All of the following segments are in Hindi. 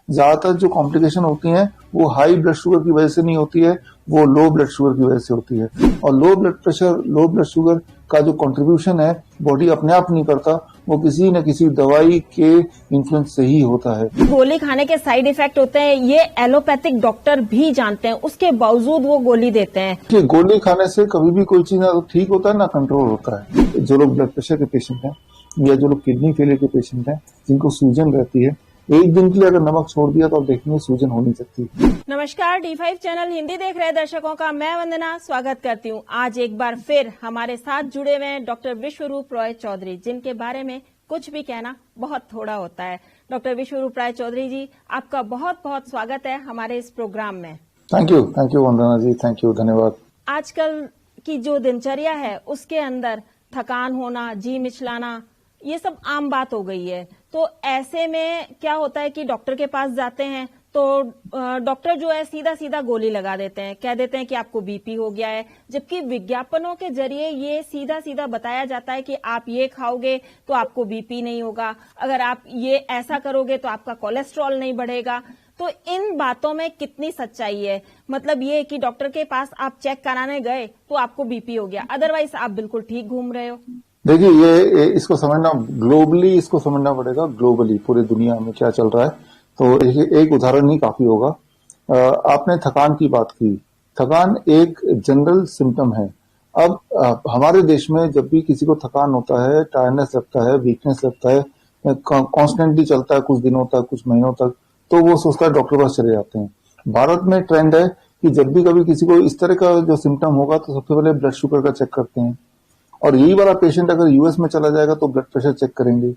ज्यादातर जो कॉम्प्लिकेशन होती हैं वो हाई ब्लड शुगर की वजह से नहीं होती है, वो लो ब्लड शुगर की वजह से होती है। और low blood pressure, low blood sugar का जो कंट्रीब्यूशन है बॉडी अपने आप नहीं करता, वो किसी न किसी दवाई के इन्फ्लुएंस से ही होता है। गोली खाने के साइड इफेक्ट होते हैं, ये एलोपैथिक डॉक्टर भी जानते हैं, उसके बावजूद वो गोली देते हैं। कि गोली खाने से कभी भी कोई चीज ना तो ठीक होता है ना कंट्रोल होता है। जो लोग ब्लड प्रेशर के पेशेंट हैं या जो लोग किडनी फेलियर के पेशेंट हैं, जिनको सूजन रहती है, एक दिन के लिए अगर नमक छोड़ दिया तो आप देखेंगे सूजन हो नहीं सकती। नमस्कार, D5 चैनल हिंदी देख रहे दर्शकों का मैं वंदना स्वागत करती हूँ। आज एक बार फिर हमारे साथ जुड़े हुए हैं डॉक्टर विश्वरूप रॉय चौधरी, जिनके बारे में कुछ भी कहना बहुत थोड़ा होता है। डॉक्टर विश्वरूप रॉय चौधरी जी, आपका बहुत बहुत स्वागत है हमारे इस प्रोग्राम में। Thank you Vandana ji, thank you, धन्यवाद। आजकल की जो दिनचर्या है उसके अंदर थकान होना, जी मिचलाना, ये सब आम बात हो गई है। तो ऐसे में क्या होता है कि डॉक्टर के पास जाते हैं तो डॉक्टर जो है सीधा सीधा गोली लगा देते हैं, कह देते हैं कि आपको बीपी हो गया है, जबकि विज्ञापनों के जरिए ये सीधा सीधा बताया जाता है कि आप ये खाओगे तो आपको बीपी नहीं होगा, अगर आप ये ऐसा करोगे तो आपका कोलेस्ट्रॉल नहीं बढ़ेगा। तो इन बातों में कितनी सच्चाई है? मतलब ये कि डॉक्टर के पास आप चेक कराने गए तो आपको बीपी हो गया, अदरवाइज आप बिल्कुल ठीक घूम रहे हो। देखिए, ये इसको समझना ग्लोबली, इसको समझना पड़ेगा ग्लोबली, पूरी दुनिया में क्या चल रहा है। तो एक उदाहरण ही काफी होगा। आपने थकान की बात की, थकान एक जनरल सिम्टम है। अब हमारे देश में जब भी किसी को थकान होता है, टायर्डनेस लगता है, वीकनेस लगता है, कॉन्स्टेंटली चलता है कुछ दिनों तक, कुछ महीनों तक, तो वो सोचता है डॉक्टर पास चले जाते हैं। भारत में ट्रेंड है कि जब भी कभी किसी को इस तरह का जो सिम्टम होगा तो सबसे पहले ब्लड शुगर का चेक करते हैं। और यही वाला पेशेंट अगर यूएस में चला जाएगा तो ब्लड प्रेशर चेक करेंगे।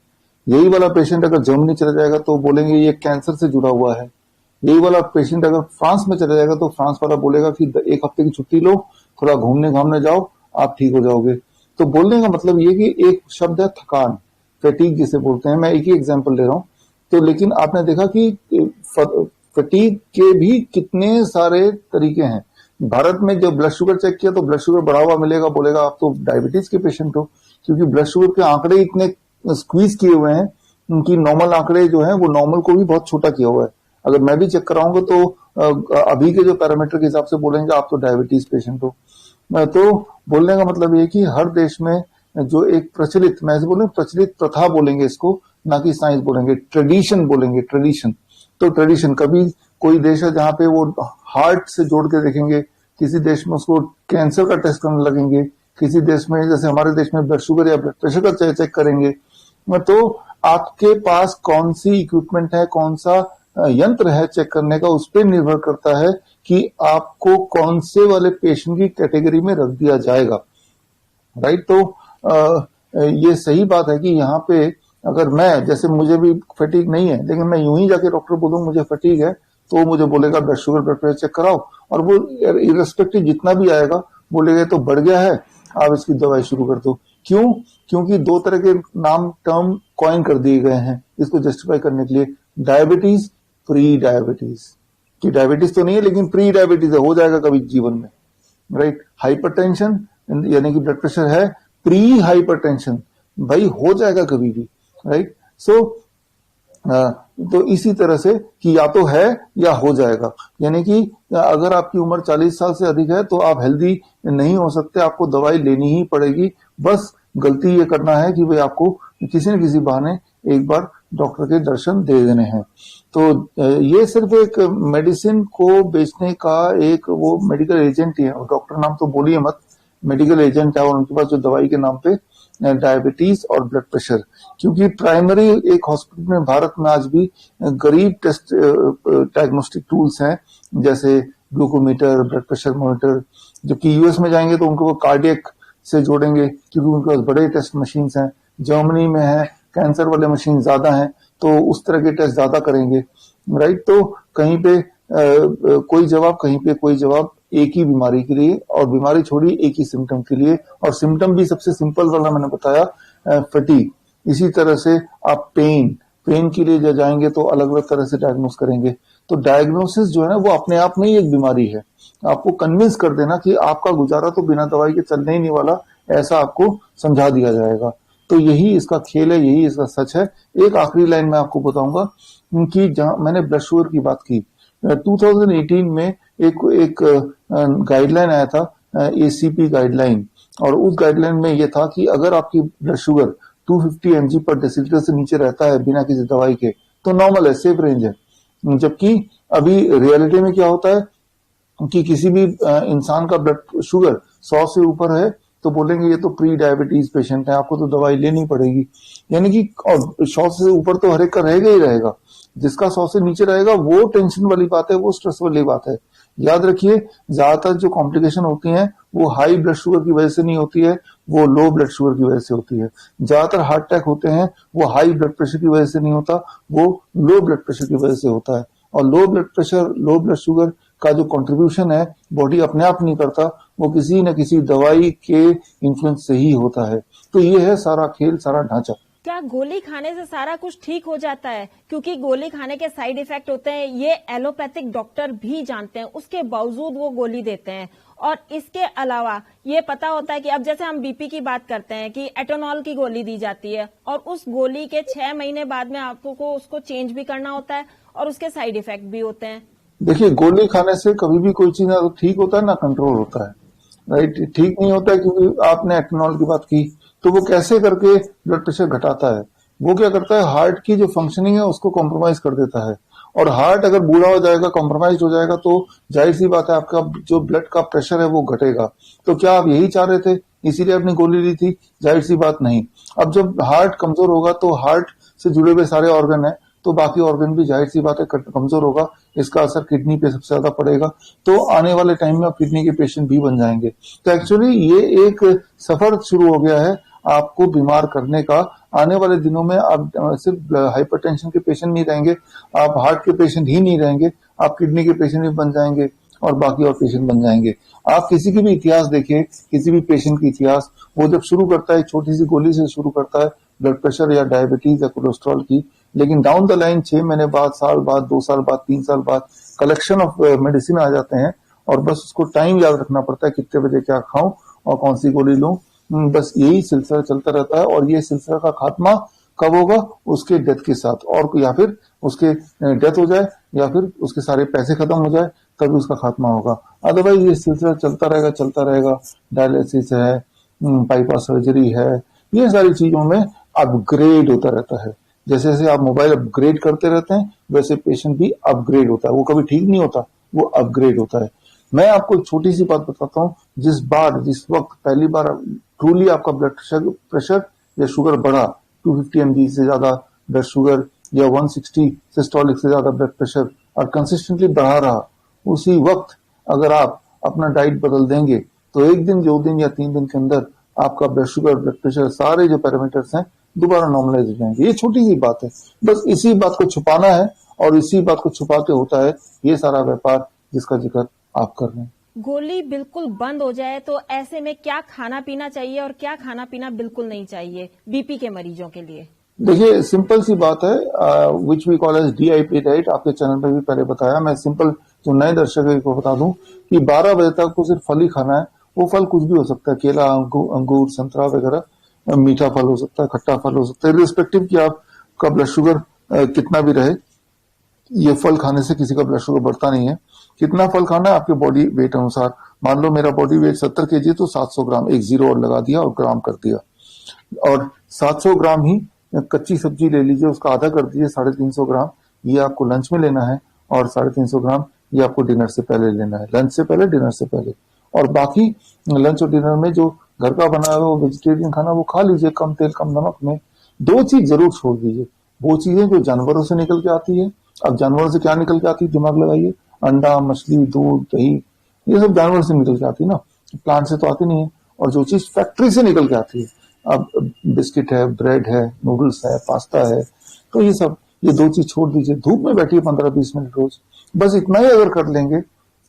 यही वाला पेशेंट अगर जर्मनी चला जाएगा तो बोलेंगे ये कैंसर से जुड़ा हुआ है। यही वाला पेशेंट अगर फ्रांस में चला जाएगा तो फ्रांस वाला बोलेगा कि एक हफ्ते की छुट्टी लो, थोड़ा घूमने घामने जाओ, आप ठीक हो जाओगे। तो बोलने का मतलब ये कि एक शब्द है थकान, फैटीग जिसे बोलते हैं। मैं एक ही एग्जाम्पल ले रहा हूँ। तो लेकिन आपने देखा कि फैटीग के भी कितने सारे तरीके हैं। भारत में जब ब्लड शुगर चेक किया तो ब्लड शुगर बढ़ा हुआ मिलेगा, बोलेगा आप तो डायबिटीज के पेशेंट हो, क्योंकि ब्लड शुगर के आंकड़े इतने स्क्वीज किए हुए हैं, उनकी नॉर्मल आंकड़े जो है वो नॉर्मल को भी बहुत छोटा किया हुआ है। अगर मैं भी चेक कराऊंगा तो अभी के जो पैरामीटर के हिसाब से बोलेंगे आप तो डायबिटीज पेशेंट हो। तो बोलने का मतलब ये कि हर देश में जो एक प्रचलित, मैं ऐसे बोलूं प्रचलित प्रथा बोलेंगे इसको, ना कि साइंस बोलेंगे, ट्रेडिशन बोलेंगे, ट्रेडिशन। तो ट्रेडिशन, कभी कोई देश है जहां पे वो हार्ट से जोड़ के देखेंगे, किसी देश में उसको कैंसर का टेस्ट करने लगेंगे, किसी देश में जैसे हमारे देश में ब्लड शुगर या ब्लड प्रेशर का चेक करेंगे। तो आपके पास कौन सी इक्विपमेंट है, कौन सा यंत्र है चेक करने का, उस पर निर्भर करता है कि आपको कौन से वाले पेशेंट की कैटेगरी में रख दिया जाएगा। राइट। तो ये सही बात है कि यहाँ पे अगर मैं, जैसे मुझे भी फटीग नहीं है, लेकिन मैं यूं ही जाके डॉक्टर बोलूं मुझे फटीग है, तो वो मुझे बोलेगा blood sugar blood pressure check कराओ, और वो इरेस्पेक्टिव जितना भी आएगा बोलेगा तो बढ़ गया है, आप इसकी दवाई शुरू कर दो। क्यों? क्योंकि दो तरह के नाम टर्म कॉइन कर दिए गए हैं इसको जस्टिफाई करने के लिए। डायबिटीज, प्री डायबिटीज, कि डायबिटीज तो नहीं है लेकिन प्री डायबिटीज है, हो जाएगा कभी जीवन में। राइट। हाइपरटेंशन यानी कि ब्लड प्रेशर है, प्री हाइपरटेंशन, भाई हो जाएगा कभी भी। राइट। सो तो इसी तरह से कि या तो है या हो जाएगा, यानी कि अगर आपकी उम्र 40 साल से अधिक है तो आप हेल्दी नहीं हो सकते, आपको दवाई लेनी ही पड़ेगी। बस गलती ये करना है कि भाई आपको किसी न किसी बहाने एक बार डॉक्टर के दर्शन दे देने हैं। तो ये सिर्फ एक मेडिसिन को बेचने का एक वो मेडिकल एजेंट ही है, और डॉक्टर नाम तो बोलिए मत, मेडिकल एजेंट है, और उनके पास जो दवाई के नाम पे डायबिटीज और ब्लड प्रेशर। क्योंकि प्राइमरी एक हॉस्पिटल में भारत में आज भी गरीब टेस्ट डायग्नोस्टिक टूल्स हैं, जैसे ग्लूकोमीटर, ब्लड प्रेशर मॉनिटर, जबकि यूएस में जाएंगे तो उनको वो कार्डियक से जोड़ेंगे क्योंकि उनके पास बड़े टेस्ट मशीन्स हैं। जर्मनी में है कैंसर वाले मशीन ज्यादा हैं, तो उस तरह के टेस्ट ज्यादा करेंगे। राइट। तो कहीं पे कोई जवाब, कहीं पे कोई जवाब, एक ही बीमारी के लिए, और बीमारी छोड़ी एक ही सिम्टम के लिए, और सिम्टम भी सबसे सिंपल वाला मैंने बताया, फटीग। इसी तरह से आप पेन के लिए जाएंगे तो अलग अलग तरह से डायग्नोस करेंगे। तो डायग्नोसिस जो है ना वो अपने आप में ही एक बीमारी है। आपको कन्विंस कर देना कि आपका गुजारा तो बिना दवाई के चलने ही नहीं वाला, ऐसा आपको समझा दिया जाएगा। तो यही इसका खेल है, यही इसका सच है। एक आखिरी लाइन मैं आपको बताऊंगा कि जहां मैंने ब्लड शुगर की बात की, 2018 में एक गाइडलाइन आया था, एसीपी गाइडलाइन, और उस गाइडलाइन में यह था कि अगर आपकी ब्लड शुगर 250 mg पर डेसिलीटर से नीचे रहता है बिना किसी दवाई के तो नॉर्मल है, सेफ रेंज है। जबकि अभी रियलिटी में क्या होता है कि किसी भी इंसान का ब्लड शुगर 100 से ऊपर है तो बोलेंगे ये तो प्री डायबिटीज पेशेंट है, आपको तो दवाई लेनी पड़ेगी। यानी कि और 100 से ऊपर तो हर एक का रहेगा ही रहेगा, जिसका 100 से नीचे रहेगा वो टेंशन वाली बात है, वो स्ट्रेस वाली बात है। याद रखिए, ज्यादातर जो कॉम्प्लिकेशन होती हैं वो हाई ब्लड शुगर की वजह से नहीं होती है, वो लो ब्लड शुगर की वजह से होती है। ज्यादातर हार्ट अटैक होते हैं वो हाई ब्लड प्रेशर की वजह से नहीं होता, वो लो ब्लड प्रेशर की वजह से होता है। और low blood pressure, low blood sugar का जो कंट्रीब्यूशन है बॉडी अपने आप नहीं करता, वो किसी न किसी दवाई के इन्फ्लुएंस से ही होता है। तो ये है सारा खेल, सारा ढांचा। क्या गोली खाने से सारा कुछ ठीक हो जाता है? क्योंकि गोली खाने के साइड इफेक्ट होते हैं, ये एलोपैथिक डॉक्टर भी जानते हैं, उसके बावजूद वो गोली देते हैं। और इसके अलावा ये पता होता है कि अब जैसे हम बीपी की बात करते हैं कि एटोनॉल की गोली दी जाती है और उस गोली के 6 महीने बाद में आपको उसको चेंज भी करना होता है और उसके साइड इफेक्ट भी होते हैं। देखिए, गोली खाने से कभी भी कोई चीज ना तो ठीक होता है ना कंट्रोल होता है, राइट। ठीक नहीं होता है क्योंकि आपने एटनॉल की बात की, तो वो कैसे करके ब्लड प्रेशर घटाता है? वो क्या करता है, हार्ट की जो फंक्शनिंग है उसको कॉम्प्रोमाइज कर देता है। और हार्ट अगर बूढ़ा हो जाएगा, कॉम्प्रोमाइज हो जाएगा, तो जाहिर सी बात है आपका जो ब्लड का प्रेशर है वो घटेगा। तो क्या आप यही चाह रहे थे, इसीलिए आपने गोली ली थी? जाहिर सी बात नहीं। अब जब हार्ट कमजोर होगा तो हार्ट से जुड़े हुए सारे ऑर्गन है, तो बाकी ऑर्गन भी जाहिर सी बात है कमजोर होगा, इसका असर किडनी पे सबसे ज्यादा पड़ेगा। तो आने वाले टाइम में आप किडनी के पेशेंट भी बन जाएंगे। तो एक्चुअली ये एक सफर शुरू हो गया है आपको बीमार करने का। आने वाले दिनों में आप सिर्फ हाइपरटेंशन के पेशेंट नहीं रहेंगे, आप हार्ट के पेशेंट ही नहीं रहेंगे, आप किडनी के पेशेंट भी बन जाएंगे और बाकी और पेशेंट बन जाएंगे। आप किसी की भी इतिहास देखिए, किसी भी पेशेंट की इतिहास, वो जब शुरू करता है छोटी सी गोली से शुरू करता है, ब्लड प्रेशर या डायबिटीज या कोलेस्ट्रॉल की, लेकिन डाउन द लाइन 6 महीने बाद, साल बाद, 2 साल बाद, 3 साल बाद कलेक्शन ऑफ मेडिसिन आ जाते हैं और बस उसको टाइम याद रखना पड़ता है, कितने बजे क्या खाऊं और कौन सी गोली लूं। बस यही सिलसिला चलता रहता है। और ये सिलसिला का खात्मा कब होगा? उसके डेथ के साथ, और या फिर उसके डेथ हो जाए या फिर उसके सारे पैसे खत्म हो जाए तभी उसका खात्मा होगा। अदरवाइज ये सिलसिला चलता रहेगा, चलता रहेगा। डायलिसिस है, बाईपास सर्जरी है, ये सारी चीजों में अपग्रेड होता रहता है। जैसे जैसे आप मोबाइल अपग्रेड करते रहते हैं वैसे पेशेंट भी अपग्रेड होता है, वो कभी ठीक नहीं होता, वो अपग्रेड होता है। मैं आपको एक छोटी सी बात बताता हूँ, जिस वक्त पहली बार ट्रूली आपका ब्लड प्रेशर या शुगर बढ़ा, 250 mg से ज्यादा ब्लड शुगर या 160 सिस्टोलिक से ज्यादा ब्लड प्रेशर और कंसिस्टेंटली बढ़ा रहा, उसी वक्त अगर आप अपना डाइट बदल देंगे तो 1 दिन, 2 दिन या 3 दिन के अंदर आपका ब्लड शुगर, ब्लड प्रेशर, सारे जो पैरामीटर्स हैं दोबारा नॉर्मलाइज हो जाएंगे। ये छोटी सी बात है, बस इसी बात को छुपाना है और इसी बात को छुपा के होता है ये सारा व्यापार जिसका जिक्र आप कर रहे हैं। गोली बिल्कुल बंद हो जाए तो ऐसे में क्या खाना पीना चाहिए और क्या खाना पीना बिल्कुल नहीं चाहिए बीपी के मरीजों के लिए? देखिए, सिंपल सी बात है, which we call as DIP diet. आपके चैनल पे भी पहले बताया, मैं सिंपल जो नए दर्शकों को बता दूं कि 12 बजे तक को सिर्फ फल ही खाना है। वो फल कुछ भी हो सकता है, केला, अंगूर, संतरा वगैरह, मीठा फल हो सकता है, खट्टा फल हो सकता है, रिस्पेक्टिव कि आपका ब्लड शुगर कितना भी रहे, ये फल खाने से किसी का ब्लड शुगर बढ़ता नहीं है। कितना फल खाना है आपके बॉडी वेट अनुसार। मान लो मेरा बॉडी वेट 70 kg तो 700 ग्राम, एक जीरो और लगा दिया और ग्राम कर दिया, और 700 ग्राम ही कच्ची सब्जी ले लीजिए, उसका आधा कर दीजिए, 350 ग्राम ये आपको लंच में लेना है और 350 ग्राम ये आपको डिनर से पहले लेना है, लंच से पहले, डिनर से पहले। और बाकी लंच और डिनर में जो घर का बना हुआ वेजिटेरियन खाना वो खा लीजिए, कम तेल कम नमक में। 2 चीज जरूर छोड़ दीजिए, वो चीजें जो जानवरों से निकल के आती है। अब जानवरों से क्या निकल के आती है, दिमाग लगाइए, अंडा, मछली, दूध, दही, ये सब जानवर से निकल के आती है ना, प्लांट से तो आती नहीं है। और जो चीज फैक्ट्री से निकल के आती है, अब बिस्किट है, ब्रेड है, नूडल्स है, पास्ता है, तो ये सब, ये 2 चीज छोड़ दीजिए। धूप में बैठिए 15-20 मिनट रोज, बस इतना ही अगर कर लेंगे।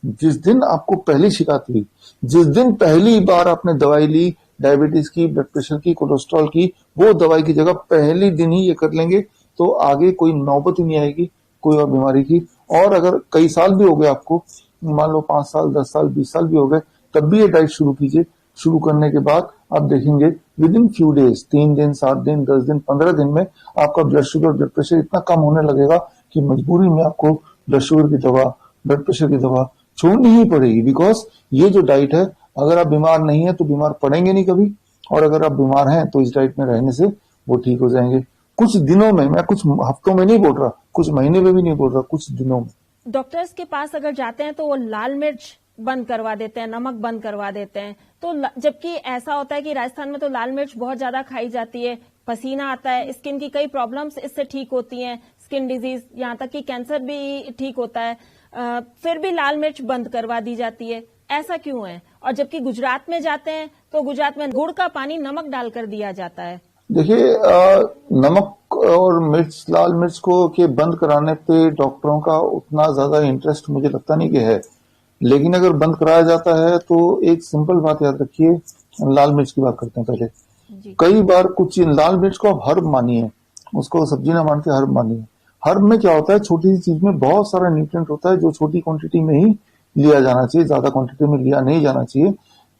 जिस दिन आपको पहली शिकायत हुई, जिस दिन पहली बार आपने दवाई ली डायबिटीज की, ब्लड प्रेशर की, कोलेस्ट्रॉल की, वो दवाई की जगह पहली दिन ही ये कर लेंगे तो आगे कोई नौबत ही नहीं आएगी कोई और बीमारी की। और अगर कई साल भी हो गए आपको, मान लो 5 साल, 10 साल, 20 साल भी हो गए, तब भी ये डाइट शुरू कीजिए। शुरू करने के बाद आप देखेंगे विद इन फ्यू डेज, 3 दिन, 7 दिन, 10 दिन, 15 दिन में आपका ब्लड शुगर, ब्लड प्रेशर इतना कम होने लगेगा कि मजबूरी में आपको ब्लड शुगर की दवा, ब्लड प्रेशर की दवा छोड़नी ही पड़ेगी। बिकॉज ये जो डाइट है, अगर आप बीमार नहीं है तो बीमार पड़ेंगे नहीं कभी, और अगर आप बीमार हैं तो इस डाइट में रहने से वो ठीक हो जाएंगे कुछ दिनों में। मैं कुछ हफ्तों में नहीं बोल रहा, कुछ महीने में भी नहीं बोल रहा, कुछ दिनों में। डॉक्टर्स के पास अगर जाते हैं तो वो लाल मिर्च बंद करवा देते हैं, नमक बंद करवा देते हैं। तो जबकि ऐसा होता है कि राजस्थान में तो लाल मिर्च बहुत ज्यादा खाई जाती है, पसीना आता है, स्किन की कई प्रॉब्लम्स इससे ठीक होती हैं, स्किन डिजीज, यहाँ तक कि कैंसर भी ठीक होता है, फिर भी लाल मिर्च बंद करवा दी जाती है। ऐसा क्यों है? और जबकि गुजरात में जाते हैं तो गुजरात में गुड़ का पानी नमक डालकर दिया जाता है। देखिए, नमक और मिर्च, लाल मिर्च को के बंद कराने पे डॉक्टरों का उतना ज्यादा इंटरेस्ट मुझे लगता नहीं कि है। लेकिन अगर बंद कराया जाता है तो एक सिंपल बात याद रखिए, लाल मिर्च की बात करते हैं पहले। कई बार कुछ लाल मिर्च को आप हर्ब मानिए, उसको सब्जी ना मान के हर्ब मानिए। हर्ब में क्या होता है, छोटी सी चीज में बहुत सारा न्यूट्रिएंट होता है जो छोटी क्वांटिटी में ही लिया जाना चाहिए, ज्यादा क्वांटिटी में लिया नहीं जाना चाहिए।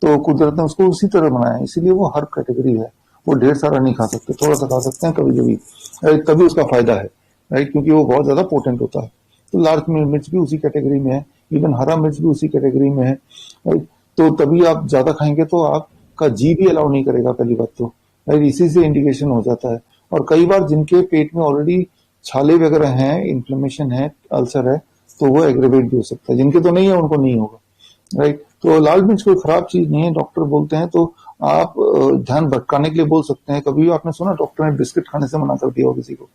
तो कुदरत ने उसको उसी तरह बनाया है, इसीलिए वो हर्ब कैटेगरी है। वो ढेर सारा नहीं खा सकते, थोड़ा सा खा सकते हैं कभी कभी, तभी उसका फायदा है, राइट, क्योंकि वो बहुत ज्यादा पोटेंट होता है। तो लाल मिर्च भी उसी कैटेगरी में है, इवन हरा मिर्च भी उसी कैटेगरी में है, राइट। तो तभी आप ज्यादा खाएंगे तो आपका जी भी अलाउ नहीं करेगा, पहली बात तो, राइट। इसी से इंडिकेशन हो जाता है। और कई बार जिनके पेट में ऑलरेडी छाले वगैरह हैं, इन्फ्लेमेशन है, अल्सर है, तो वो एग्रेवेट भी हो सकता है। जिनके तो नहीं है उनको नहीं होगा, राइट। तो लाल मिर्च कोई खराब चीज नहीं है, डॉक्टर बोलते हैं तो आप ध्यान भटकाने के लिए बोल सकते हैं। कभी आपने सुना डॉक्टर ने बिस्किट खाने से मना कर दिया हो किसी को?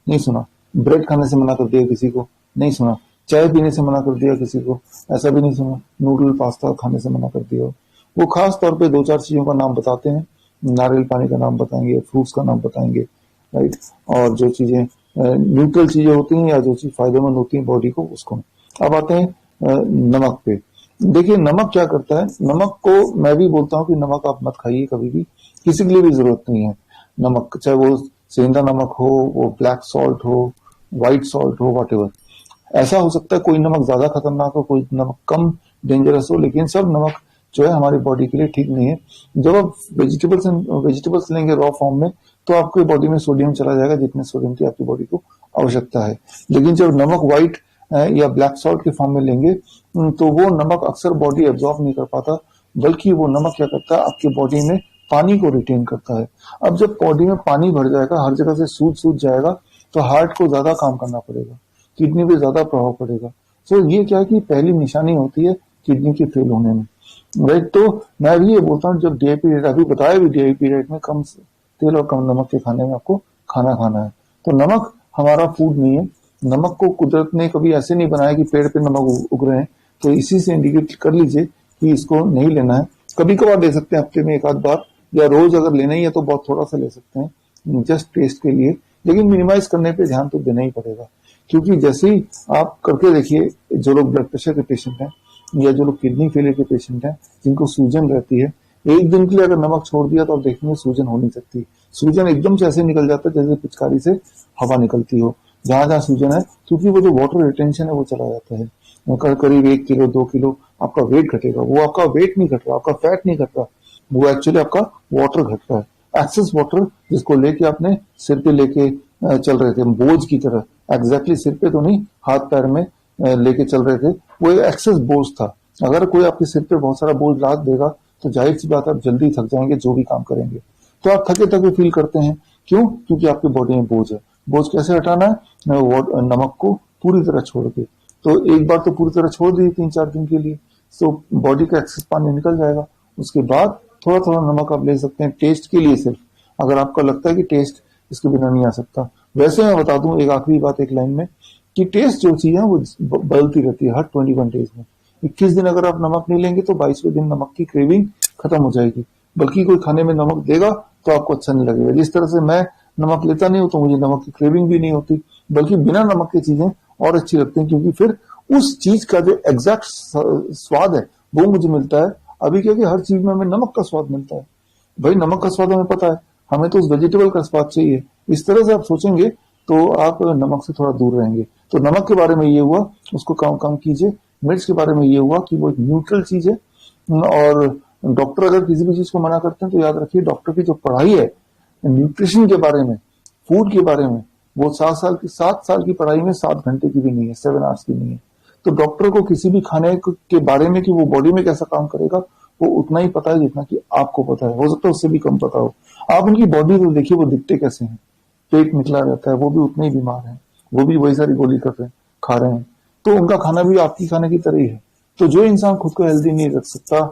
नहीं सुना। ब्रेड खाने से मना कर दिया किसी को? नहीं सुना। चाय पीने से मना कर दिया किसी को? ऐसा भी नहीं सुना। नूडल पास्ता खाने से मना कर दिया हो? वो खास तौर पे 2-4 चीजों का नाम बताते हैं, नारियल पानी का नाम बताएंगे, फ्रूट्स का नाम बताएंगे, राइट। और जो चीजें न्यूट्रल चीजें होती हैं या जो चीज फायदेमंद होती है बॉडी को, उसको। अब आते हैं नमक पे। देखिए, नमक क्या करता है, नमक को मैं भी बोलता हूँ कि नमक आप मत खाइए कभी भी, किसी के लिए भी जरूरत नहीं है नमक, चाहे वो सेंधा नमक हो, वो ब्लैक सॉल्ट हो, व्हाइट सॉल्ट हो, वॉटेवर। ऐसा हो सकता है कोई नमक ज्यादा खतरनाक हो, कोई नमक कम डेंजरस हो, लेकिन सब नमक जो है हमारी बॉडी के लिए ठीक नहीं है। जब आप वेजिटेबल्स लेंगे रॉ फॉर्म में, तो आपकी बॉडी में सोडियम चला जाएगा, जितने सोडियम की आपकी बॉडी को आवश्यकता है। लेकिन जब नमक व्हाइट या ब्लैक सॉल्ट के फॉर्म में लेंगे तो वो नमक अक्सर बॉडी एब्जॉर्ब नहीं कर पाता, बल्कि वो नमक क्या करता है, आपकी बॉडी में पानी को रिटेन करता है। अब जब बॉडी में पानी भर जाएगा, हर जगह से सूज जाएगा, तो हार्ट को ज्यादा काम करना पड़ेगा, किडनी पे ज्यादा प्रभाव पड़ेगा। तो ये क्या है कि पहली निशानी होती है किडनी के फेल होने में, राइट। तो मैं भी ये बोलता हूँ, जब डीआईपी रेट अभी बताया भी, डीआईपी रेट में कम तेल और कम नमक के खाने में आपको खाना है। तो नमक हमारा फूड नहीं है। नमक को कुदरत ने कभी ऐसे नहीं बनाया कि पेड़ पे नमक उग रहे हैं, तो इसी से इंडिकेट कर लीजिए कि इसको नहीं लेना है। कभी कभार ले सकते हैं, हफ्ते में 1 आध बार, या रोज अगर लेना ही है तो बहुत थोड़ा सा ले सकते हैं, जस्ट टेस्ट के लिए। लेकिन मिनिमाइज करने पे ध्यान तो देना ही पड़ेगा, क्योंकि जैसे ही आप करके देखिए, जो लोग ब्लड प्रेशर के पेशेंट हैं या जो लोग किडनी फेलियर के पेशेंट हैं, जिनको सूजन रहती है, 1 दिन के लिए अगर नमक छोड़ दिया तो आप देखेंगे सूजन हो नहीं सकती। सूजन एकदम से ऐसे निकल जाता है जैसे पिचकारी से हवा निकलती हो, जहां जहां सूजन है, क्योंकि वो जो वाटर रिटेंशन है वो चला जाता है। करीब 1 किलो 2 किलो आपका वेट घटेगा। वो आपका वेट नहीं घट रहा, आपका फैट नहीं घट रहा, वो एक्चुअली आपका वाटर घट रहा है। एक्सेस वाटर, जिसको लेके आपने सिर पे लेके चल रहे थे बोझ की तरह, एग्जैक्टली सिर पे तो नहीं, हाथ पैर में लेके चल रहे थे, वो एक्सेस बोझ था। अगर कोई आपके सिर पे बहुत सारा बोझ लाद देगा तो जाहिर सी बात, आप जल्दी थक जाएंगे जो भी काम करेंगे। तो आप थके थके फील करते हैं, क्यों? क्योंकि आपकी बॉडी में बोझ है। बोझ कैसे हटाना है? नमक को पूरी तरह छोड़ के। तो एक बार तो पूरी तरह छोड़ दी 3-4 दिन के लिए, तो बॉडी का एक्सेस पानी निकल जाएगा। उसके बाद थोड़ा थोड़ा नमक आप ले सकते हैं, टेस्ट के लिए सिर्फ, अगर आपका लगता है कि टेस्ट इसके बिना नहीं आ सकता। वैसे मैं बता दूं एक आखिरी बात एक लाइन में, कि टेस्ट जो चीज है वो बदलती रहती है हर 21 डेज में। 21 दिन अगर आप नमक नहीं लेंगे तो 22वें दिन नमक की क्रेविंग खत्म हो जाएगी। बल्कि कोई खाने में नमक देगा तो आपको अच्छा नहीं लगेगा। जिस तरह से मैं नमक लेता नहीं हूं तो मुझे नमक की क्रेविंग भी नहीं होती, बल्कि बिना नमक की चीजें और अच्छी लगती हैं, क्योंकि फिर उस चीज का जो एग्जैक्ट स्वाद है वो मुझे मिलता है। अभी क्या कि हर चीज में हमें नमक का स्वाद मिलता है, भाई नमक का स्वाद हमें पता है, हमें तो उस वेजिटेबल का स्वाद चाहिए। इस तरह से आप सोचेंगे तो आप नमक से थोड़ा दूर रहेंगे। तो नमक के बारे में ये हुआ, उसको कम कम कीजिए। मिर्च के बारे में ये हुआ कि वो एक न्यूट्रल चीज है, और डॉक्टर अगर किसी भी चीज को मना करते हैं तो याद रखिए डॉक्टर की जो पढ़ाई है न्यूट्रिशन के बारे में, फूड के बारे में, वो 7 साल की पढ़ाई में 7 घंटे की भी नहीं है, 7 आवर्स की नहीं है। तो डॉक्टर को किसी भी खाने के बारे में कि वो बॉडी में कैसा काम करेगा वो उतना ही पता है जितना कि आपको पता है, हो सकता है उससे भी कम पता हो। आप उनकी बॉडी तो देखिए वो दिखते कैसे हैं, पेट निकला रहता है, वो भी उतने ही बीमार हैं, वो भी वही सारी गोली कर रहे हैं, खा रहे हैं, तो उनका खाना भी आपकी खाने की तरह ही है। तो जो इंसान खुद को हेल्दी नहीं रख सकता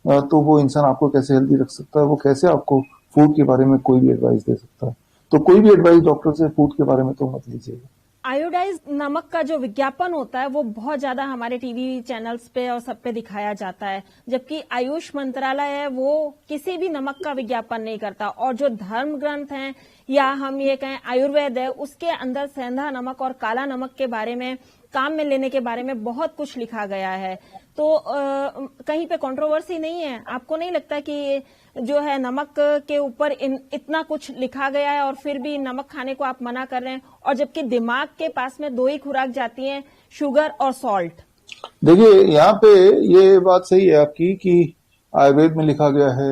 तो वो इंसान आपको कैसे हेल्दी रख सकता है, वो कैसे आपको फूड के बारे में कोई भी एडवाइस दे सकता है। तो कोई भी एडवाइस डॉक्टर से फूड के बारे में तो मत लीजिएगा। आयोडाइज नमक का जो विज्ञापन होता है वो बहुत ज्यादा हमारे टीवी चैनल्स पे और सब पे दिखाया जाता है, जबकि आयुष मंत्रालय है वो किसी भी नमक का विज्ञापन नहीं करता। और जो धर्म ग्रंथ हैं या हम ये कहें आयुर्वेद है, उसके अंदर सेंधा नमक और काला नमक के बारे में, काम में लेने के बारे में बहुत कुछ लिखा गया है। तो कहीं पे कंट्रोवर्सी नहीं है? आपको नहीं लगता कि जो है नमक के ऊपर इतना कुछ लिखा गया है और फिर भी नमक खाने को आप मना कर रहे हैं, और जबकि दिमाग के पास में 2 ही खुराक जाती हैं, शुगर और सॉल्ट? देखिए यहाँ पे ये बात सही है आपकी कि आयुर्वेद में लिखा गया है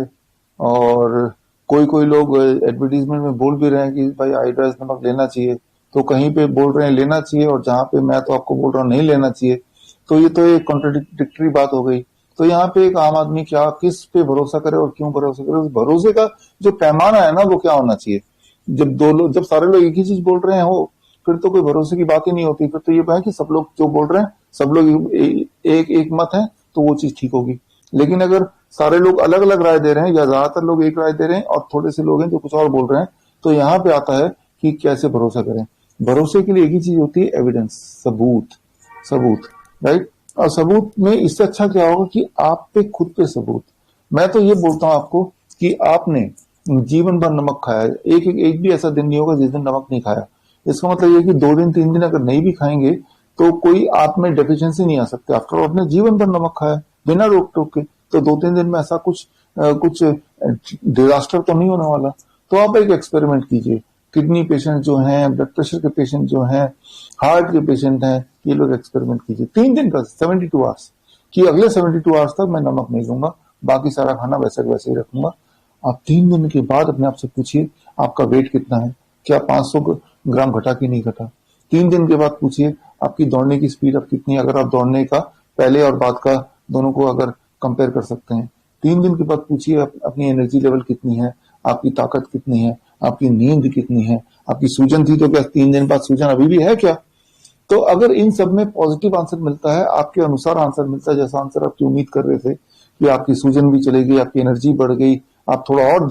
और कोई कोई लोग एडवर्टीजमेंट में बोल भी रहे हैं कि भाई आयोडाइज नमक लेना चाहिए, तो कहीं पे बोल रहे हैं लेना चाहिए और जहां पे मैं तो आपको बोल रहा हूँ नहीं लेना चाहिए, तो ये तो एक कॉन्ट्राडिक्टरी बात हो गई। तो यहाँ पे एक आम आदमी क्या किस पे भरोसा करे और क्यों भरोसा करे, उस भरोसे का जो पैमाना है ना वो क्या होना चाहिए। जब सारे लोग एक ही चीज बोल रहे हैं हो फिर तो कोई भरोसे की बात ही नहीं होती, फिर तो ये है कि सब लोग जो बोल रहे हैं सब लोग एक मत है तो वो चीज ठीक होगी। लेकिन अगर सारे लोग अलग अलग राय दे रहे हैं या ज्यादातर लोग एक राय दे रहे हैं और थोड़े से लोग हैं जो कुछ और बोल रहे हैं, तो यहाँ पे आता है कि कैसे भरोसा करें। भरोसे के लिए एक ही चीज होती है, एविडेंस, सबूत, राइट। और सबूत में इससे अच्छा क्या होगा कि आप पे खुद पे सबूत। मैं तो ये बोलता हूँ आपको कि आपने जीवन भर नमक खाया है, एक भी ऐसा दिन नहीं होगा जिस दिन नमक नहीं खाया। इसका मतलब ये कि 2 दिन 3 दिन अगर नहीं भी खाएंगे तो कोई आप में डेफिशिएंसी नहीं आ सकती। आफ्टर आपने जीवन भर नमक खाया बिना रोक टोक के, तो 2-3 दिन में ऐसा कुछ डिजास्टर तो नहीं होने वाला। तो आप एक एक्सपेरिमेंट कीजिए, किडनी पेशेंट जो हैं, ब्लड प्रेशर के पेशेंट जो हैं, हार्ट के पेशेंट हैं, ये लोग एक्सपेरिमेंट कीजिए 3 दिन का 72 आवर्स कि अगले 72 आवर्स तक मैं नमक नहीं लूंगा, बाकी सारा खाना वैसे वैसे ही रखूंगा। आप 3 दिन के बाद अपने आप से पूछिए आपका वेट कितना है, क्या 500 ग्राम घटा कि नहीं घटा। 3 दिन के बाद पूछिए आपकी दौड़ने की स्पीड अब कितनी है, अगर आप दौड़ने का पहले और बाद का दोनों को अगर कंपेयर कर सकते हैं। 3 दिन के बाद पूछिए अपनी एनर्जी लेवल कितनी है, आपकी ताकत कितनी है, आपकी नींद कितनी है, आपकी सूजन थी तो क्या 3 दिन बाद सूजन अभी भी है क्या। तो अगर इन सब में पॉजिटिव आंसर मिलता है, आपके अनुसार आंसर मिलता है, जैसा आंसर आपकी उम्मीद कर रहे थे कि आपकी सूजन भी चलेगी, आपकी एनर्जी बढ़ गई, आप थोड़ा और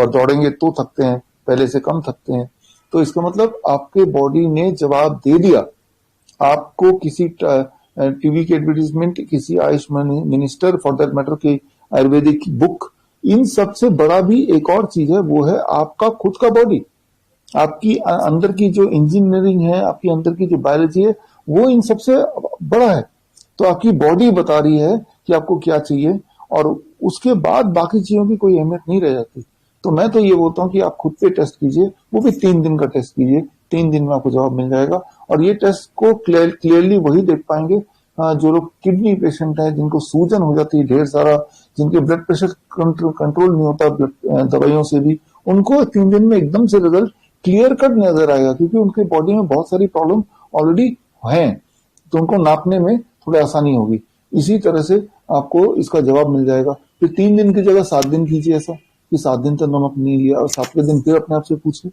दौड़ेंगे तो थकते हैं, पहले से कम थकते हैं, तो इसका मतलब आपके बॉडी ने जवाब दे दिया। आपको किसी टीवी के एडवर्टीजमेंट, किसी Ayush minister, for that matter की आयुर्वेदिक बुक, इन सबसे बड़ा भी एक और चीज है, वो है आपका खुद का बॉडी। आपकी अंदर की जो इंजीनियरिंग है, आपकी अंदर की जो बायोलॉजी है, वो इन सबसे बड़ा है। तो आपकी बॉडी बता रही है कि आपको क्या चाहिए और उसके बाद बाकी चीजों की कोई अहमियत नहीं रह जाती। तो मैं तो ये बोलता हूँ कि आप खुद पे टेस्ट कीजिए, वो भी 3 दिन का टेस्ट कीजिए, 3 दिन में आपको जवाब मिल जाएगा। और ये टेस्ट को क्लियरली वही देख पाएंगे जो लोग किडनी पेशेंट है, जिनको सूजन हो जाती है ढेर सारा, जिनके ब्लड प्रेशर कंट्रोल नहीं होता दवाइयों से भी, उनको 3 दिन में एकदम से रिजल्ट क्लियर कट नजर आएगा, क्योंकि उनके बॉडी में बहुत सारी प्रॉब्लम ऑलरेडी हैं, तो उनको नापने में थोड़ी आसानी होगी। इसी तरह से आपको इसका जवाब मिल जाएगा। फिर 3 दिन की जगह 7 दिन कीजिए ऐसा कि 7 दिन तक नमक नहीं लिया और 7वें दिन फिर अपने आप से पूछिए,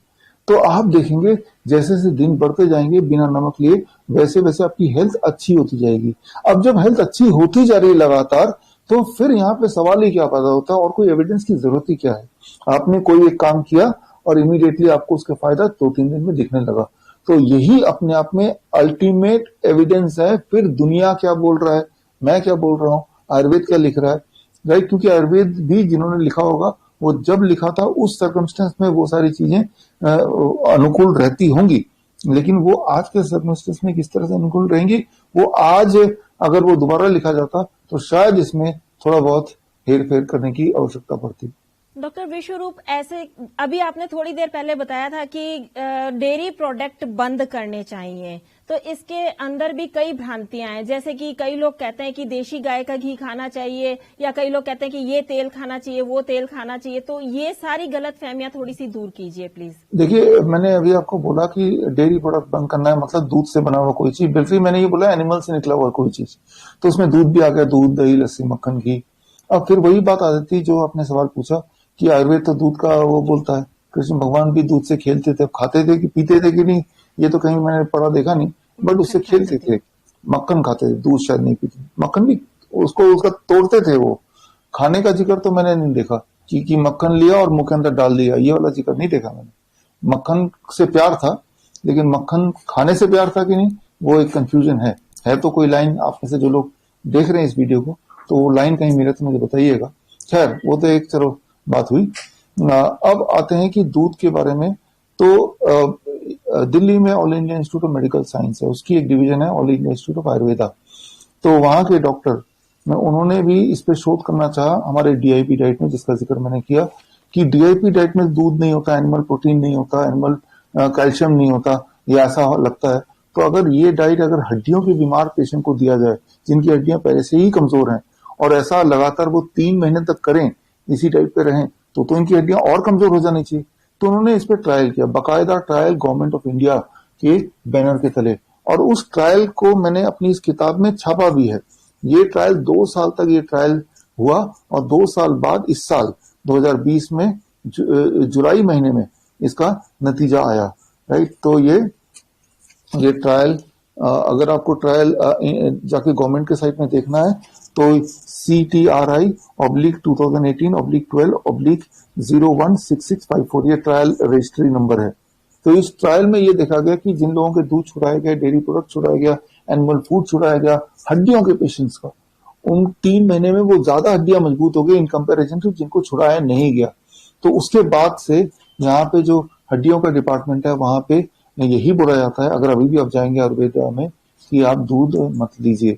तो आप देखेंगे जैसे जैसे दिन बढ़ते जाएंगे बिना नमक लिए, वैसे वैसे आपकी हेल्थ अच्छी होती जाएगी। अब जब हेल्थ अच्छी होती जा रही है लगातार, तो फिर यहाँ पे सवाल ही क्या पैदा होता है, और कोई एविडेंस की जरूरत ही क्या है। आपने कोई एक काम किया और इमीडिएटली आपको उसका फायदा 2-3 दिन में दिखने लगा, तो यही अपने आप में अल्टीमेट एविडेंस है। फिर दुनिया क्या बोल रहा है, मैं क्या बोल रहा हूँ, आयुर्वेद क्या लिख रहा है, राइट। क्योंकि आयुर्वेद भी जिन्होंने लिखा होगा वो जब लिखा था उस सर्कमस्टेंस में वो सारी चीजें अनुकूल रहती होंगी, लेकिन वो आज के सर्कमस्टेंस में किस तरह से अनुकूल रहेंगी, वो आज अगर वो दोबारा लिखा जाता तो शायद इसमें थोड़ा बहुत हेर फेर करने की आवश्यकता पड़ती। डॉक्टर विश्वरूप, ऐसे अभी आपने थोड़ी देर पहले बताया था कि डेयरी प्रोडक्ट बंद करने चाहिए, तो तो इसके अंदर भी कई भ्रांतियां हैं, जैसे कि कई लोग कहते हैं कि देशी गाय का घी खाना चाहिए, या कई लोग कहते हैं कि ये तेल खाना चाहिए, वो तेल खाना चाहिए। तो ये सारी गलत फहमियां थोड़ी सी दूर कीजिए प्लीज। देखिए, मैंने अभी आपको बोला कि डेयरी प्रोडक्ट बंद करना है, मतलब दूध से बना हुआ कोई चीज, बिल्कुल मैंने ये बोला एनिमल से निकला हुआ कोई चीज, तो उसमें दूध भी आ गया, दूध, दही, लस्सी, मक्खन, घी। अब फिर वही बात आ जाती जो आपने सवाल पूछा कि आयुर्वेद तो दूध का वो बोलता है, कृष्ण भगवान भी दूध से खेलते थे, खाते थे कि पीते थे कि नहीं ये तो कहीं मैंने पढ़ा देखा नहीं, बट उससे खेलते थे, मक्खन खाते थे, दूध शायद नहीं पीते, मक्खन भी उसको उसका तोड़ते थे। वो खाने का जिक्र तो मैंने नहीं देखा कि मक्खन लिया और मुंह के अंदर डाल दिया, ये वाला जिक्र नहीं देखा मैंने। मक्खन से प्यार था, लेकिन मक्खन खाने से प्यार था कि नहीं, वो एक कंफ्यूजन है तो कोई लाइन आप में से जो लोग देख रहे हैं इस वीडियो को, तो वो लाइन कहीं मिले तो मुझे बताइएगा। खैर, वो तो एक चलो बात हुई। अब आते हैं कि दूध के बारे में। तो दिल्ली में all India institute of medical science है, उसकी एक डिवीजन है all India institute of Ayurveda. तो वहां के डॉक्टर उन्होंने भी इस पे शोध करना चाहा हमारे डीआईपी डाइट में, जिसका जिक्र मैंने किया कि डीआईपी डाइट में दूध नहीं होता, एनिमल प्रोटीन नहीं होता, एनिमल कैल्शियम नहीं होता, ये ऐसा लगता है। तो अगर ये डाइट अगर हड्डियों के बीमार पेशेंट को दिया जाए, जिनकी हड्डियां पहले से ही कमजोर हैं, और ऐसा लगातार वो 3 महीने तक करें, इसी डाइट पे रहें, तो इनकी हड्डियां और कमजोर हो जानी चाहिए। तो उन्होंने इस पे ट्रायल किया, बाकायदा ट्रायल गवर्नमेंट ऑफ इंडिया के बैनर के तले, और उस ट्रायल को मैंने अपनी इस किताब में छापा भी है। ये ट्रायल 2 साल तक ये ट्रायल हुआ, और 2 साल बाद इस साल 2020 में जुलाई महीने में इसका नतीजा आया, राइट। तो ये ट्रायल, अगर आपको ट्रायल जाके गवर्नमेंट के साइट में देखना है तो CTRI/2018/12/016654 ये ट्रायल रजिस्ट्री नंबर है। तो इस ट्रायल में ये देखा गया कि जिन लोगों के दूध छुड़ाया गया, डेयरी प्रोडक्ट छुड़ाया गया, एनिमल फूड छुड़ाया गया, हड्डियों के पेशेंट्स का, उन 3 महीने में वो ज्यादा हड्डियां मजबूत हो गई इन कंपैरिजन टू जिनको छुड़ाया नहीं गया। तो उसके बाद से यहाँ पे जो हड्डियों का डिपार्टमेंट है वहां पे यही बोला जाता है, अगर अभी भी आप जाएंगे आयुर्वेदा में, कि आप दूध मत लीजिए।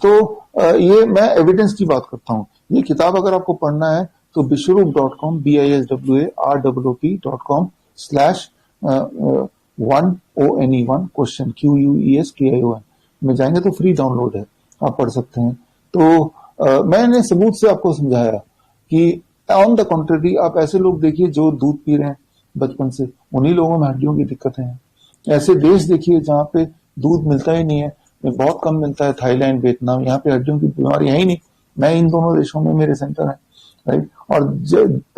तो ये मैं एविडेंस की बात करता हूँ। ये किताब अगर आपको पढ़ना है तो biswaroop.com biswaroop.com/1ONE1 क्वेश्चन QUESTION में जाएंगे तो फ्री डाउनलोड है, आप पढ़ सकते हैं। तो मैंने सबूत से आपको समझाया कि ऑन द कॉन्ट्रेरी आप ऐसे लोग देखिए जो दूध पी रहे हैं बचपन से, उन्हीं लोगों में हड्डियों की दिक्कतें हैं। ऐसे देश देखिए जहाँ पे दूध मिलता ही नहीं है, बहुत कम मिलता है, थाईलैंड, वियतनाम, यहाँ पे हड्डियों की बीमारी है ही नहीं। मैं इन दोनों देशों में मेरे सेंटर है, राइट। और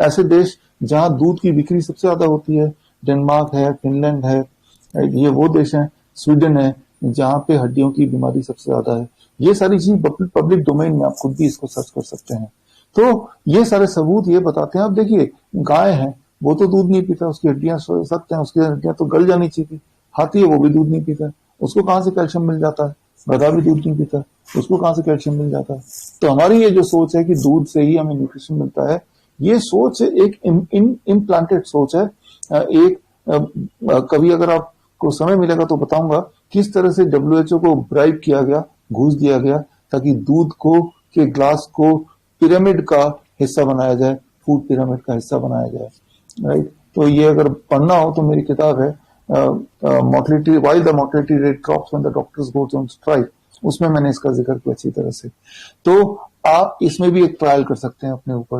ऐसे देश जहाँ दूध की बिक्री सबसे ज्यादा होती है, डेनमार्क है, फिनलैंड है, ये वो देश हैं, स्वीडन है, जहाँ पे हड्डियों की बीमारी सबसे ज्यादा है। ये सारी चीज पब्लिक डोमेन में आप खुद भी इसको सर्च कर सकते हैं। तो ये सारे सबूत ये बताते हैं। आप देखिए, गाय है वो तो दूध नहीं पीता, उसकी हड्डियां सख्त हैं, उसकी हड्डियां तो गल जानी चाहिए। हाथी है वो भी दूध नहीं पीता, उसको कहाँ से कैल्शियम मिल जाता है। गधा भी दूध नहीं पीता, उसको कहाँ से कैल्शियम मिल जाता है। तो हमारी ये जो सोच है कि दूध से ही हमें न्यूट्रिशन मिलता है, ये सोच एक इम्प्लांटेड सोच है। एक कभी अगर आपको समय मिलेगा तो बताऊंगा किस तरह से WHO को ब्राइब किया गया, घूस दिया गया, ताकि दूध को के ग्लास को पिरामिड का हिस्सा बनाया जाए, फूड पिरामिड का हिस्सा बनाया जाए, राइट। तो ये अगर पढ़ना हो तो मेरी किताब है mortality, why the mortality rate drops when the doctors go on strike, उसमें मैंने इसका जिक्र किया अच्छी तरह से। तो आप इसमें भी एक ट्रायल कर सकते हैं अपने ऊपर।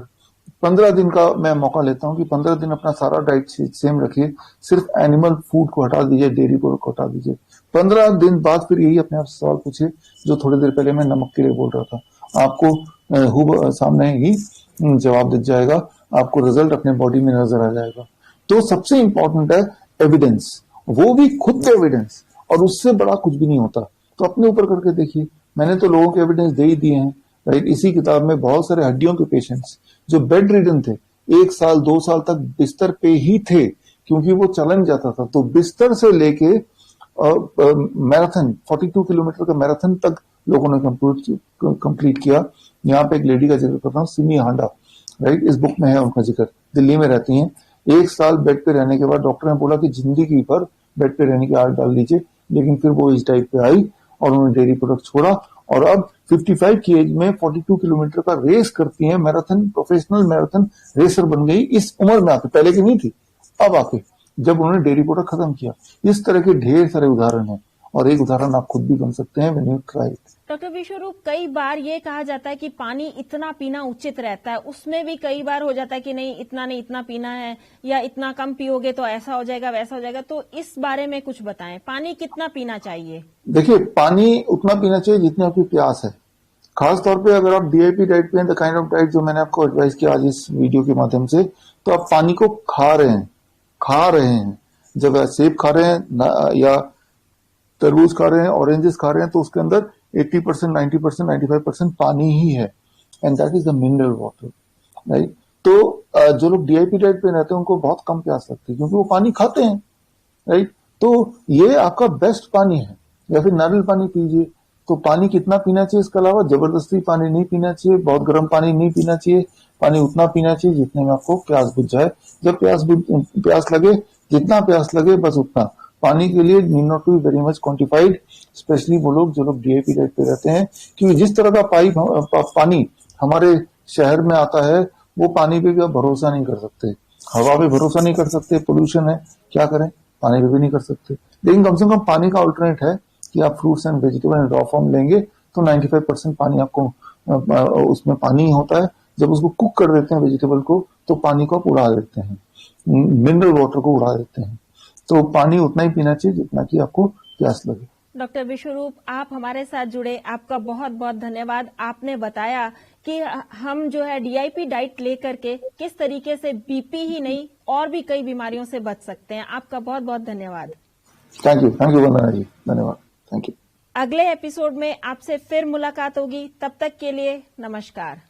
15 दिन का मैं मौका लेता हूं कि 15 दिन अपना सारा डाइट सेम रखिए, सिर्फ एनिमल फूड को हटा दीजिए, डेयरी प्रोडक्ट को हटा दीजिए। 15 दिन बाद फिर यही अपने आप से सवाल पूछिए जो थोड़ी देर पहले मैं नमक के लिए बोल रहा था, आपको सामने ही जवाब दिख जाएगा, आपको रिजल्ट अपने बॉडी में नजर आ जाएगा। तो सबसे इंपॉर्टेंट है एविडेंस, वो भी खुद का एविडेंस, और उससे बड़ा कुछ भी नहीं होता। तो अपने ऊपर करके देखिए, मैंने तो लोगों के एविडेंस दे ही दिए हैं, राइट। इसी किताब में बहुत सारे हड्डियों के पेशेंट्स जो बेड रिडन थे, 1 साल 2 साल तक बिस्तर पे ही थे क्योंकि वो चला नहीं जाता था, तो बिस्तर से लेके मैराथन 42 किलोमीटर का मैराथन तक लोगों ने कंप्लीट किया। यहाँ पे एक लेडी का जिक्र करता हूँ, सिमी हांडा, राइट, इस बुक में है उनका जिक्र, दिल्ली में रहती हैं। 1 साल बेड पे रहने के बाद डॉक्टर ने बोला कि जिंदगी भर बेड पे रहने की आदत डाल दीजिए, लेकिन फिर वो इस टाइप पे आई और उन्होंने डेयरी प्रोडक्ट छोड़ा, और अब 55 की एज में 42 किलोमीटर का रेस करती हैं, मैराथन, प्रोफेशनल मैराथन रेसर बन गई इस उम्र में आके, पहले की नहीं थी, अब आके जब उन्होंने डेयरी प्रोडक्ट खत्म किया। इस तरह के ढेर सारे उदाहरण हैं, और एक उदाहरण आप खुद भी बन सकते हैं व्हेन यू ट्राई। डॉक्टर विश्वरूप, कई बार ये कहा जाता है कि पानी इतना पीना उचित रहता है, उसमें भी कई बार हो जाता है कि नहीं इतना पीना है, या इतना कम पियोगे तो ऐसा हो जाएगा वैसा हो जाएगा, तो इस बारे में कुछ बताएं, पानी कितना पीना चाहिए? देखिए, पानी उतना पीना चाहिए जितनी आपकी प्यास है। खास तौर पे अगर आप डीआईपी डाइट पे, द काइंड ऑफ डाइट जो मैंने आपको एडवाइस किया आज इस वीडियो के माध्यम से, तो आप पानी को खा रहे हैं। जब आप सेब खा रहे हैं या तरबूज खा रहे हैं, ऑरेंजेस खा रहे हैं, तो उसके अंदर 80%, 90%, 95% पानी ही है, and that is the mineral water, right. तो जो लोग डीआईपी डाइट पे रहते हैं उनको बहुत कम प्यास लगती है क्योंकि वो पानी खाते हैं, राइट। तो ये आपका बेस्ट पानी है। या फिर नारियल पानी पीजिए। तो पानी कितना पीना चाहिए, इसके अलावा जबरदस्ती पानी नहीं पीना चाहिए, बहुत गर्म पानी नहीं पीना चाहिए। पानी उतना पीना चाहिए जितने में आपको प्यास बुझ जाए। जब प्यास लगे, जितना प्यास लगे बस उतना। पानी के लिए need not to be very much quantified, specially वो लोग जो लोग डीआईपी डाइट पे रहते हैं, क्योंकि जिस तरह का पानी हमारे शहर में आता है वो पानी पे भी आप भरोसा नहीं कर सकते। हवा पे भरोसा नहीं कर सकते, पोल्यूशन है, क्या करें, पानी पे भी नहीं कर सकते। लेकिन कम से कम पानी का अल्टरनेट है कि आप fruits and vegetable and raw form लेंगे तो 95% पानी आपको उसमें पानी ही होता है। जब उसको कुक कर देते हैं वेजिटेबल को तो पानी को आप उड़ा देते हैं, मिनरल वाटर को उड़ा देते हैं। तो पानी उतना ही पीना चाहिए जितना कि आपको प्यास लगे। डॉक्टर विश्वरूप, आप हमारे साथ जुड़े, आपका बहुत बहुत धन्यवाद। आपने बताया कि हम जो है डीआईपी डाइट लेकर के किस तरीके से बीपी ही नहीं और भी कई बीमारियों से बच सकते हैं। आपका बहुत बहुत धन्यवाद। थैंक यू वंदना जी, धन्यवाद, थैंक यू। अगले एपिसोड में आपसे फिर मुलाकात होगी, तब तक के लिए नमस्कार।